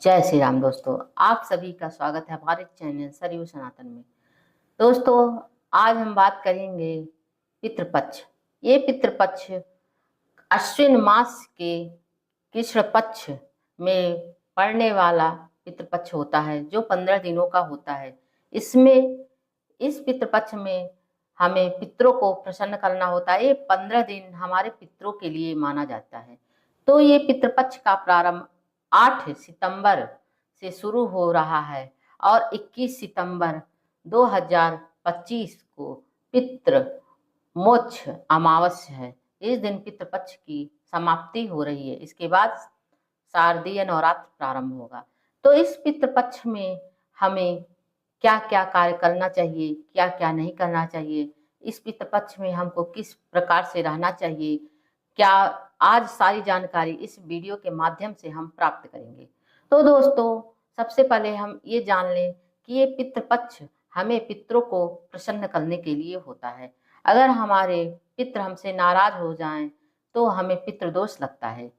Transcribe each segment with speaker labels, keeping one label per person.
Speaker 1: जय श्री राम दोस्तों, आप सभी का स्वागत है हमारे चैनल सरयू सनातन में। दोस्तों, आज हम बात करेंगे पितृपक्ष। ये पितृपक्ष अश्विन मास के कृष्ण पक्ष में पड़ने वाला पितृपक्ष होता है, जो 15 दिनों का होता है। इस पितृपक्ष में हमें पितरों को प्रसन्न करना होता है। ये 15 दिन हमारे पितरों के लिए माना जाता है। तो ये पितृपक्ष का प्रारंभ 8 सितंबर से शुरू हो रहा है और 21 सितंबर 2025 को पितृ मोक्ष अमावस्या है। इस दिन पितृपक्ष की समाप्ति हो रही है। इसके बाद शारदीय नवरात्र प्रारंभ होगा। तो इस पितृपक्ष में हमें क्या क्या कार्य करना चाहिए, क्या क्या नहीं करना चाहिए, इस पितृपक्ष में हमको किस प्रकार से रहना चाहिए, क्या आज सारी जानकारी इस वीडियो के माध्यम से हम प्राप्त करेंगे। तो दोस्तों, सबसे पहले हम ये जान लें कि ये पितृपक्ष हमें पितरों को प्रसन्न करने के लिए होता है। अगर हमारे पितृ हमसे नाराज हो जाएं तो हमें पितृदोष लगता है।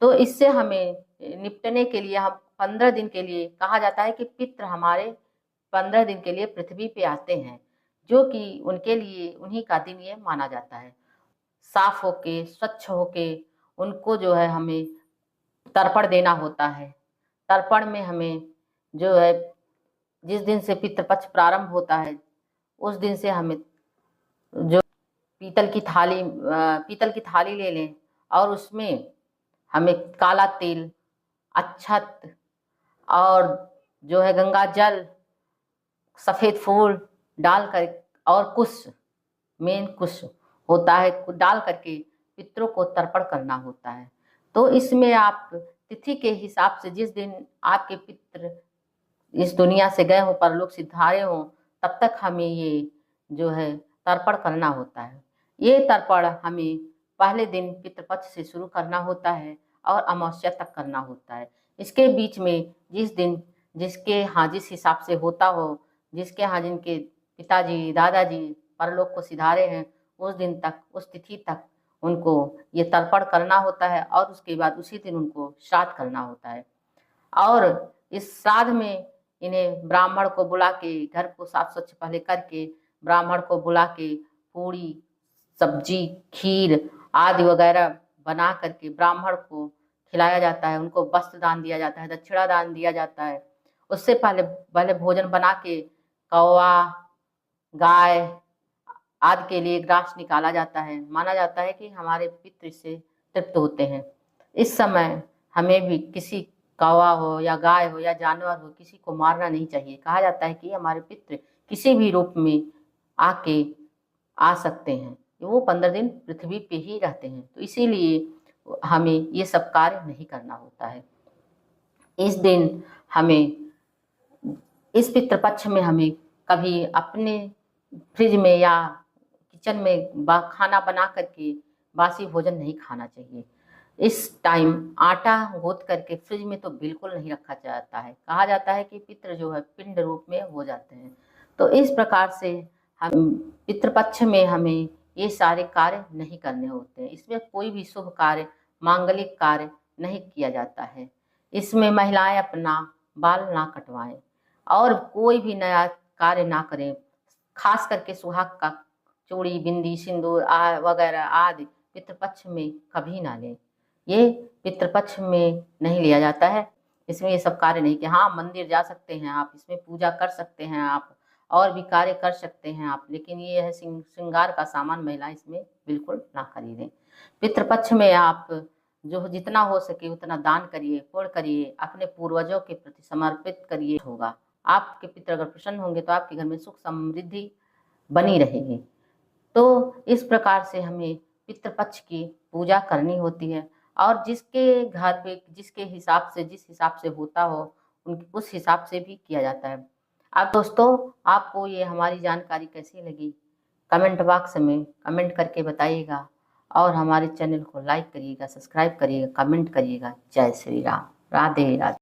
Speaker 1: तो इससे हमें निपटने के लिए हम 15 दिन के लिए कहा जाता है कि पितृ हमारे 15 दिन के लिए पृथ्वी पे आते हैं, जो कि उनके लिए उन्हीं का दिन ये माना जाता है। साफ होके, स्वच्छ होके उनको जो है हमें तर्पण देना होता है। तर्पण में हमें जो है जिस दिन से पितृपक्ष प्रारंभ होता है उस दिन से हमें जो पीतल की थाली ले लें और उसमें हमें काला तिल, अक्षत और जो है गंगा जल, सफेद फूल डाल कर और कुश, मेन कुश होता है, डाल करके पितरों को तर्पण करना होता है। तो इसमें आप तिथि के हिसाब से जिस दिन आपके पितृ इस दुनिया से गए हों, परलोक सिधारे हों, तब तक हमें ये जो है तर्पण करना होता है। ये तर्पण हमें पहले दिन पितृपक्ष से शुरू करना होता है और अमावस्या तक करना होता है। इसके बीच में जिस दिन जिसके यहाँ जिस हिसाब से होता हो, जिसके यहाँ जिनके पिताजी दादाजी परलोक को सिधारे हैं, उस दिन तक, उस तिथि तक उनको ये तर्पण करना होता है और उसके बाद उसी दिन उनको श्राद्ध करना होता है। और इस श्राद्ध में इन्हें ब्राह्मण को बुला के, घर को साफ स्वच्छ पहले करके ब्राह्मण को बुला के पूरी सब्जी, खीर आदि वगैरह बना करके ब्राह्मण को खिलाया जाता है। उनको वस्त्र दान दिया जाता है, दक्षिणा दान दिया जाता है। उससे पहले भोजन बना के कौवा, गाय आदि के लिए ग्रास निकाला जाता है। माना जाता है कि हमारे पितृ से तृप्त होते हैं। इस समय हमें भी किसी कौवा हो या गाय हो या जानवर हो, किसी को मारना नहीं चाहिए। कहा जाता है कि हमारे पितृ किसी भी रूप में आके आ सकते हैं। वो 15 दिन पृथ्वी पे ही रहते हैं, तो इसीलिए हमें ये सब कार्य नहीं करना होता है। इस दिन हमें, इस पितृपक्ष में हमें कभी अपने फ्रिज में या किचन में खाना बना करके बासी भोजन नहीं खाना चाहिए। इस टाइम आटा गूंथ करके फ्रिज में तो बिल्कुल नहीं रखा जाता है। कहा जाता है कि पितृ जो है पिंड रूप में हो जाते हैं। तो इस प्रकार से हम पितृपक्ष में हमें ये सारे कार्य नहीं करने होते हैं। इसमें कोई भी शुभ कार्य, मांगलिक कार्य नहीं किया जाता है। इसमें महिलाएं अपना बाल ना कटवाएं और कोई भी नया कार्य ना करें। खास करके सुहाग का चूड़ी, बिंदी, सिंदूर वगैरह आदि पितृपक्ष में कभी ना लें। ये पितृपक्ष में नहीं लिया जाता है। इसमें ये सब कार्य नहीं कि हाँ, मंदिर जा सकते हैं आप, इसमें पूजा कर सकते हैं आप, और भी कार्य कर सकते हैं आप, लेकिन ये है श्रृंगार का सामान महिला इसमें बिल्कुल ना खरीदें। पितृपक्ष में आप जो जितना हो सके उतना दान करिए, पुण्य करिए, अपने पूर्वजों के प्रति समर्पित करिए। होगा आपके पितृ अगर प्रसन्न होंगे तो आपके घर में सुख समृद्धि बनी रहेगी। तो इस प्रकार से हमें पितृपक्ष की पूजा करनी होती है और जिसके घर पे जिसके हिसाब से, जिस हिसाब से होता हो उस हिसाब से भी किया जाता है। अब दोस्तों, आपको ये हमारी जानकारी कैसी लगी कमेंट बॉक्स में कमेंट करके बताइएगा और हमारे चैनल को लाइक करिएगा, सब्सक्राइब करिएगा, कमेंट करिएगा। जय श्री राम, राधे राधे।